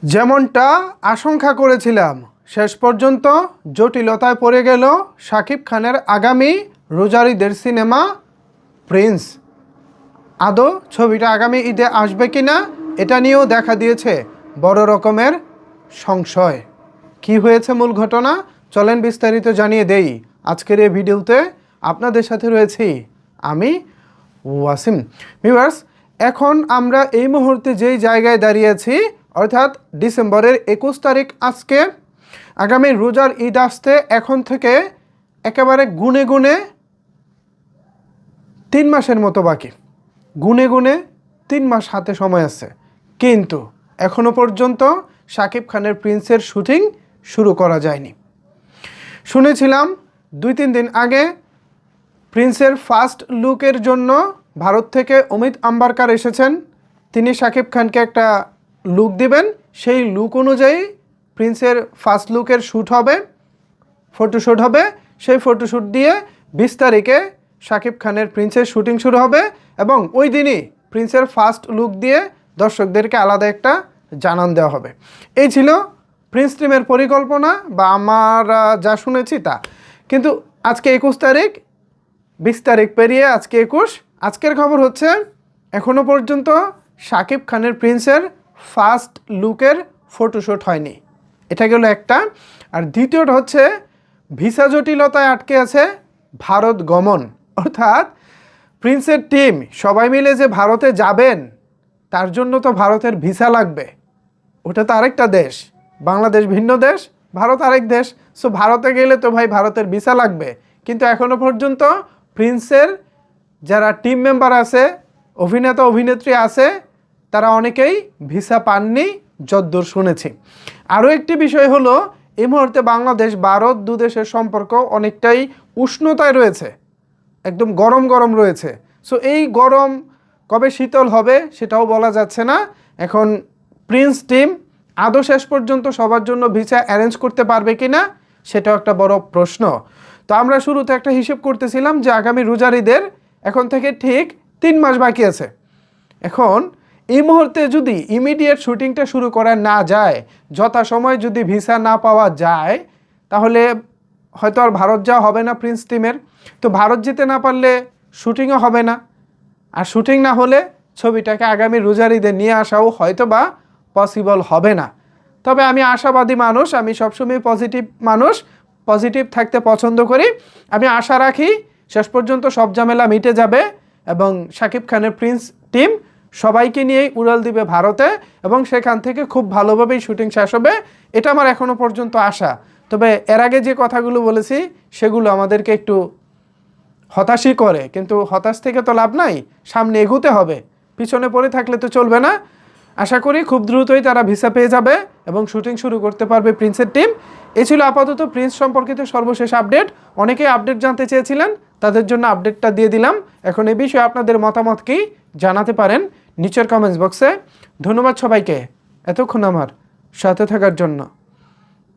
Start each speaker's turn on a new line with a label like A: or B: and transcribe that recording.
A: যেমনটা আশঙ্কা করেছিলাম, শেষ পর্যন্ত জটিলতায় পড়ে গেল শাকিব খানের আগামী রোজার ঈদের সিনেমা প্রিন্স। আদৌ ছবিটা আগামী ঈদে আসবে কিনা এটা নিয়েও দেখা দিয়েছে বড় রকমের সংশয়। কি হয়েছে মূল ঘটনা, চলেন বিস্তারিত জানিয়ে দেই আজকের এই ভিডিওতে। আপনাদের সাথে রয়েছি আমি ওয়াসিম। ভিউয়ার্স, এখন আমরা এই মুহূর্তে যেই জায়গায় দাঁড়িয়ে আছি, অর্থাৎ ডিসেম্বরের 21 তারিখ আজকে। আগামী রোজার ঈদ আসতে এখন থেকে একেবারে গুনে গুনে 3 মাসের মতো বাকি। গুনে গুনে 3 মাস হাতে সময় আছে, কিন্তু এখনও পর্যন্ত শাকিব খানের প্রিন্সের শুটিং শুরু করা যায়নি। শুনেছিলাম 2-3 দিন আগে প্রিন্সের ফার্স্ট লুকের জন্য ভারত থেকে অমিত আম্বারকার এসেছেন। তিনি শাকিব খানকে একটা লুক দিবেন, সেই লুক অনুযায়ী প্রিন্সের ফার্স্ট লুকের শ্যুট হবে, ফটোশ্যুট হবে। সেই ফটোশ্যুট দিয়ে 20 তারিখে শাকিব খানের প্রিন্সের শুটিং শুরু হবে এবং ওই দিনই প্রিন্সের ফার্স্ট লুক দিয়ে দর্শকদেরকে আলাদা একটা জানান দেওয়া হবে। এই ছিল প্রিন্স টিমের পরিকল্পনা, বা আমরা যা শুনেছি তা। কিন্তু আজকে 21 তারিখ, 20 তারিখ পেরিয়ে আজকে 21। আজকের খবর হচ্ছে এখনও পর্যন্ত শাকিব খানের প্রিন্সের ফার্স্ট লুকের ফটোশ্যুট হয়নি। এটা গেল একটা। আর দ্বিতীয়টা হচ্ছে ভিসা জটিলতায় আটকে আছে ভারত গমন। অর্থাৎ প্রিন্সের টিম সবাই মিলে যে ভারতে যাবেন, তার জন্য তো ভারতের ভিসা লাগবে। ওটা তো আরেকটা দেশ, বাংলাদেশ ভিন্ন দেশ, ভারত আরেক দেশ। সো ভারতে গেলে তো ভাই ভারতের ভিসা লাগবে। কিন্তু এখনও পর্যন্ত প্রিন্সের যারা টিম মেম্বার আছে, অভিনেতা অভিনেত্রী আছে, তারা অনেকেই ভিসা পাননি যদ্দূর শুনেছি। আরও একটি বিষয় হলো, এই মুহূর্তে বাংলাদেশ ভারত দু দেশের সম্পর্ক অনেকটাই উষ্ণতায় রয়েছে, একদম গরম গরম রয়েছে। সো এই গরম কবে শীতল হবে সেটাও বলা যাচ্ছে না। এখন প্রিন্স টিম আদৌ শেষ পর্যন্ত সবার জন্য ভিসা অ্যারেঞ্জ করতে পারবে কি না সেটাও একটা বড় প্রশ্ন। তো আমরা শুরুতে একটা হিসেব করতেছিলাম যে আগামী রোজার ঈদের এখন থেকে ঠিক 3 মাস বাকি আছে। এখন এই মুহূর্তে যদি ইমিডিয়েট শুটিংটা শুরু করা না যায়, যথাসময়ে যদি ভিসা না পাওয়া যায়, তাহলে হয়তো আর ভারত যাওয়া হবে না প্রিন্স টিমের। তো ভারত যেতে না পারলে শুটিংও হবে না, আর শুটিং না হলে ছবিটাকে আগামী রোজার ঈদে নিয়ে আসাও হয়তো বা পসিবল হবে না। তবে আমি আশাবাদী মানুষ, আমি সবসময় পজিটিভ মানুষ, পজিটিভ থাকতে পছন্দ করি। আমি আশা রাখি শেষ পর্যন্ত সব ঝামেলা মিটে যাবে এবং শাকিব খানের প্রিন্স টিম সবাইকে নিয়েই উড়াল দিবে ভারতে এবং সেখান থেকে খুব ভালোভাবেই শুটিং শেষ হবে। এটা আমার এখনও পর্যন্ত আশা। তবে এর আগে যে কথাগুলো বলেছি সেগুলো আমাদেরকে একটু হতাশই করে, কিন্তু হতাশ থেকে তো লাভ নাই, সামনে এগোতে হবে, পিছনে পড়ে থাকলে তো চলবে না। আশা করি খুব দ্রুতই তারা ভিসা পেয়ে যাবে এবং শুটিং শুরু করতে পারবে প্রিন্সের টিম। এই ছিল আপাতত প্রিন্স সম্পর্কিত সর্বশেষ আপডেট। অনেকেই আপডেট জানতে চেয়েছিলেন, তাদের জন্য আপডেটটা দিয়ে দিলাম। এখন এই বিষয়ে আপনাদের মতামত কি জানাতে পারেন নিচের কমেন্টস বক্সে। ধন্যবাদ সবাইকে এতক্ষণ আমার সাথে থাকার জন্য।